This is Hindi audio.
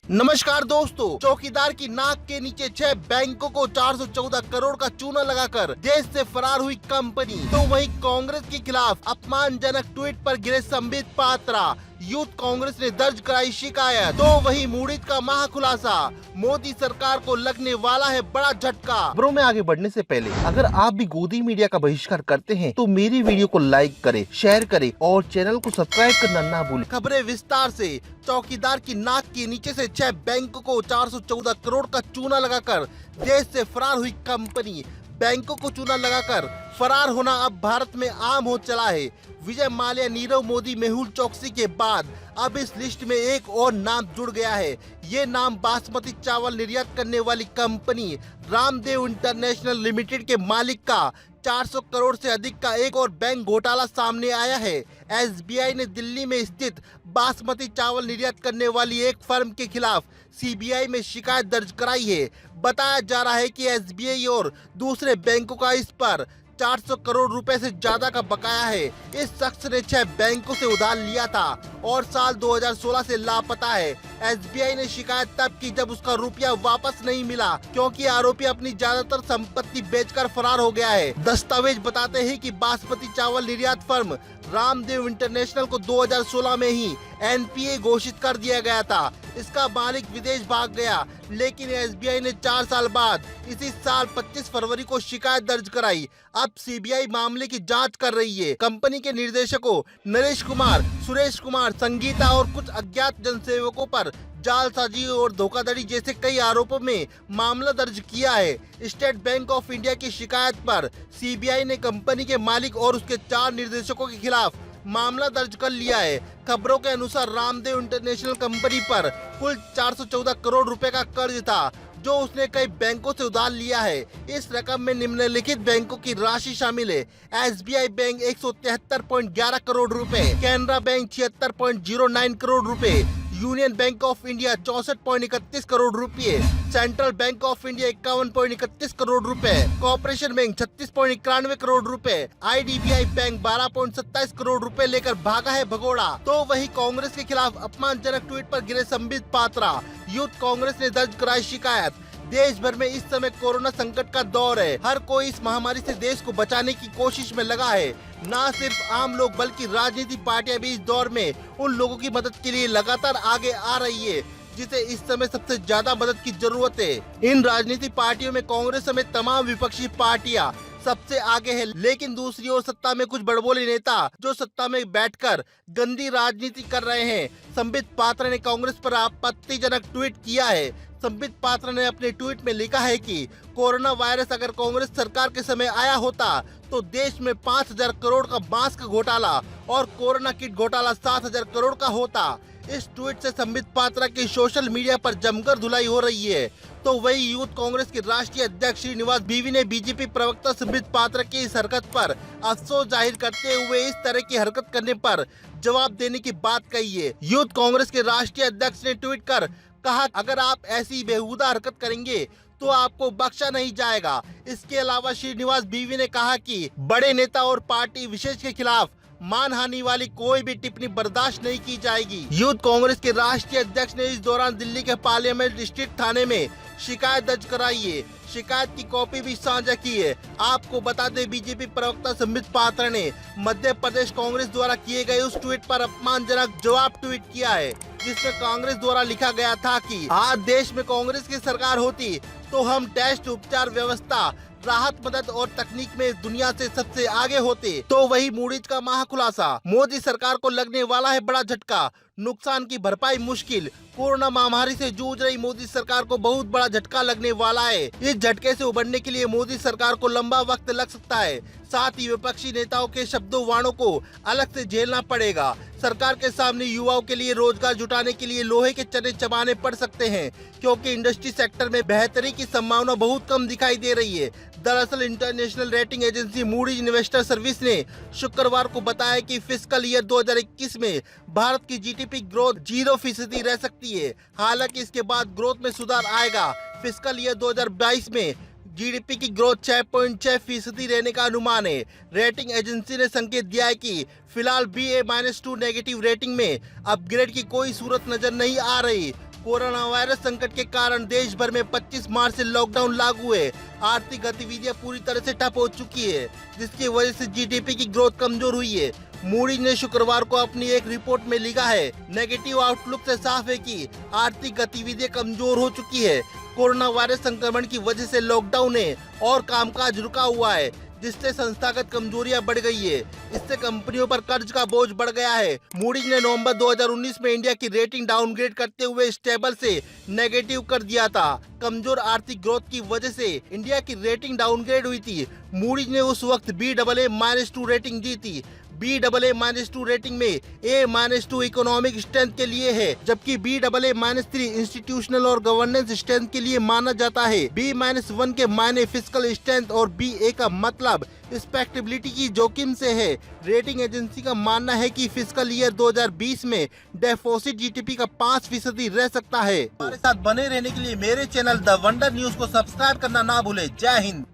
नमस्कार दोस्तों, चौकीदार की नाक के नीचे 6 बैंकों को 414 करोड़ का चूना लगाकर देश से फरार हुई कंपनी। तो वहीं कांग्रेस के खिलाफ अपमानजनक ट्वीट पर गिरे संबित पात्रा, यूथ कांग्रेस ने दर्ज कराई शिकायत। तो वहीं मूडीज का महाखुलासा, मोदी सरकार को लगने वाला है बड़ा झटका। खबरों में आगे बढ़ने से पहले अगर आप भी गोदी मीडिया का बहिष्कार करते हैं तो मेरी वीडियो को लाइक करें, शेयर करें और चैनल को सब्सक्राइब करना ना भूलें। खबरें विस्तार से। चौकीदार की नाक के नीचे से 6 बैंकों को 414 करोड़ का चूना लगाकर देश से फरार हुई कंपनी। बैंकों को चूना लगाकर फरार होना अब भारत में आम हो चला है। विजय माल्या, नीरव मोदी, मेहुल चोकसी के बाद अब इस लिस्ट में एक और नाम जुड़ गया है। ये नाम बासमती चावल निर्यात करने वाली कंपनी रामदेव इंटरनेशनल लिमिटेड के मालिक का 400 करोड़ से अधिक का एक और बैंक घोटाला सामने आया है। एसबीआई ने दिल्ली में स्थित बासमती चावल निर्यात करने वाली एक फर्म के खिलाफ सीबीआई में शिकायत दर्ज कराई है। बताया जा रहा है कि एसबीआई और दूसरे बैंकों का इस पर 400 करोड़ रुपए से ज्यादा का बकाया है। इस शख्स ने 6 बैंकों से उधार लिया था और साल 2016 से लापता है। एसबीआई ने शिकायत तब की जब उसका रुपया वापस नहीं मिला, क्योंकि आरोपी अपनी ज्यादातर संपत्ति बेचकर फरार हो गया है। दस्तावेज बताते हैं कि बासमती चावल निर्यात फर्म रामदेव इंटरनेशनल को 2016 में ही एनपीए घोषित कर दिया गया था। इसका मालिक विदेश भाग गया, लेकिन एसबीआई ने 4 साल बाद इसी साल 25 फरवरी को शिकायत दर्ज कराई। अब सीबीआई मामले की जांच कर रही है। कंपनी के निर्देशकों नरेश कुमार, सुरेश कुमार, संगीता और कुछ अज्ञात जनसेवकों पर जालसाजी और धोखाधड़ी जैसे कई आरोपों में मामला दर्ज किया है। स्टेट बैंक ऑफ इंडिया की शिकायत पर सीबीआई ने कंपनी के मालिक और उसके 4 निर्देशकों के खिलाफ मामला दर्ज कर लिया है। खबरों के अनुसार रामदेव इंटरनेशनल कंपनी पर कुल 414 करोड़ रुपए का कर्ज था, जो उसने कई बैंकों से उधार लिया है। इस रकम में निम्नलिखित बैंकों की राशि शामिल है: एसबीआई बैंक 173.11 करोड़ रुपए, कैनरा बैंक 76.09 करोड़ रुपए, union bank of India 64.31 crore रुपए, central bank of India 51.31 crore रुपए, कॉर्पोरेशन बैंक 36.91 करोड़ रुपए, आईडीबीआई बैंक 12.27 करोड़ रुपए लेकर भागा है भगोड़ा। तो वही कांग्रेस के खिलाफ अपमानजनक ट्वीट पर गिरे संबित पात्रा, यूथ कांग्रेस ने दर्ज कराई शिकायत। देश भर में इस समय कोरोना संकट का दौर है। हर कोई इस महामारी से देश को बचाने की कोशिश में लगा है। न सिर्फ आम लोग बल्कि राजनीतिक पार्टियां भी इस दौर में उन लोगों की मदद के लिए लगातार आगे आ रही है जिसे इस समय सबसे ज्यादा मदद की जरूरत है। इन राजनीतिक पार्टियों में कांग्रेस समेत तमाम विपक्षी पार्टियां सबसे आगे है, लेकिन दूसरी ओर सत्ता में कुछ बड़बोले नेता जो सत्ता में बैठकर गंदी राजनीति कर रहे हैं। संबित पात्रा ने कांग्रेस पर आपत्तिजनक ट्वीट किया है। संबित पात्रा ने अपने ट्वीट में लिखा है कि कोरोना वायरस अगर कांग्रेस सरकार के समय आया होता तो देश में 5,000 करोड़ का मास्क घोटाला और कोरोना किट घोटाला 7,000 करोड़ का होता। इस ट्वीट से संबित पात्रा की सोशल मीडिया पर जमकर धुलाई हो रही है। तो वही यूथ कांग्रेस के राष्ट्रीय अध्यक्ष श्रीनिवास बीवी ने बीजेपी प्रवक्ता संबित पात्रा की इस हरकत पर अफसोस जाहिर करते हुए इस तरह की हरकत करने पर जवाब देने की बात कही है। यूथ कांग्रेस के राष्ट्रीय अध्यक्ष ने ट्वीट कर कहा, अगर आप ऐसी बेहुदा हरकत करेंगे तो आपको बख्शा नहीं जाएगा। इसके अलावा श्रीनिवास बीवी ने कहा कि बड़े नेता और पार्टी विशेष के खिलाफ मानहानि वाली कोई भी टिप्पणी बर्दाश्त नहीं की जाएगी। यूथ कांग्रेस के राष्ट्रीय अध्यक्ष ने इस दौरान दिल्ली के पार्लियामेंट डिस्ट्रिक्ट थाने में शिकायत दर्ज कराई है। शिकायत की कॉपी भी साझा की है। आपको बता दें, बीजेपी प्रवक्ता संबित पात्रा ने मध्य प्रदेश कांग्रेस द्वारा किए गए उस ट्वीट पर अपमानजनक जवाब ट्वीट किया है, जिसमें कांग्रेस द्वारा लिखा गया था कि आज देश में कांग्रेस की सरकार होती तो हम टेस्ट, उपचार व्यवस्था, राहत मदद और तकनीक में दुनिया से सबसे आगे होते। तो वही मूडीज का महाखुलासा, मोदी सरकार को लगने वाला है बड़ा झटका, नुकसान की भरपाई मुश्किल। कोरोना महामारी से जूझ रही मोदी सरकार को बहुत बड़ा झटका लगने वाला है। इस झटके से उबरने के लिए मोदी सरकार को लंबा वक्त लग सकता है। साथ ही विपक्षी नेताओं के शब्दों वाणों को अलग से झेलना पड़ेगा। सरकार के सामने युवाओं के लिए रोजगार जुटाने के लिए लोहे के चने चबाने पड़ सकते हैं, क्योंकि इंडस्ट्री सेक्टर में बेहतरी की संभावना बहुत कम दिखाई दे रही है। दरअसल international rating agency Moody's investor service ने शुक्रवार को बताया कि फिस्कल ईयर 2021 में भारत की जीडीपी ग्रोथ 0% रह सकती है। हालांकि इसके बाद ग्रोथ में सुधार आएगा। फिस्कल ईयर 2022 में जीडीपी की ग्रोथ 6.6% रहने का अनुमान है। रेटिंग एजेंसी ने संकेत दिया है कि फिलहाल BA-2 नेगेटिव रेटिंग में अपग्रेड की कोई सूरत नजर नहीं आ रही। कोरोना वायरस संकट के कारण देश भर में 25 मार्च से लॉकडाउन लागू है। आर्थिक गतिविधियां पूरी तरह से ठप हो चुकी है, जिसकी वजह से जीडीपी की ग्रोथ कमजोर हुई है। मूडीज ने शुक्रवार को अपनी एक रिपोर्ट में लिखा है, नेगेटिव आउटलुक से साफ है कि आर्थिक गतिविधियां कमजोर हो चुकी है। कोरोना वायरस संक्रमण की वजह से लॉकडाउन है और कामकाज रुका हुआ है, जिससे संस्थागत कमजोरियां बढ़ गई है। इससे कंपनियों पर कर्ज का बोझ बढ़ गया है। मूडीज ने नवंबर 2019 में इंडिया की रेटिंग डाउनग्रेड करते हुए स्टेबल से नेगेटिव कर दिया था। कमजोर आर्थिक ग्रोथ की वजह से इंडिया की रेटिंग डाउनग्रेड हुई थी। मूडीज ने उस वक्त Baa-2 रेटिंग दी थी। Baa-2 रेटिंग में A-2 इकोनॉमिक स्ट्रेंथ के लिए है, जबकि Baa-3 इंस्टीट्यूशनल और गवर्नेंस स्ट्रेंथ के लिए माना जाता है। B-1 के मायने फिस्कल स्ट्रेंथ और BA का मतलब रिस्पेक्टेबिलिटी की जोखिम से है। रेटिंग एजेंसी का मानना है कि फिस्कल ईयर 2020 में डेफिसिट जीडीपी का 5% रह सकता है। हमारे साथ बने रहने के लिए मेरे चैनल द वंडर न्यूज को सब्सक्राइब करना ना भूले। जय हिंद।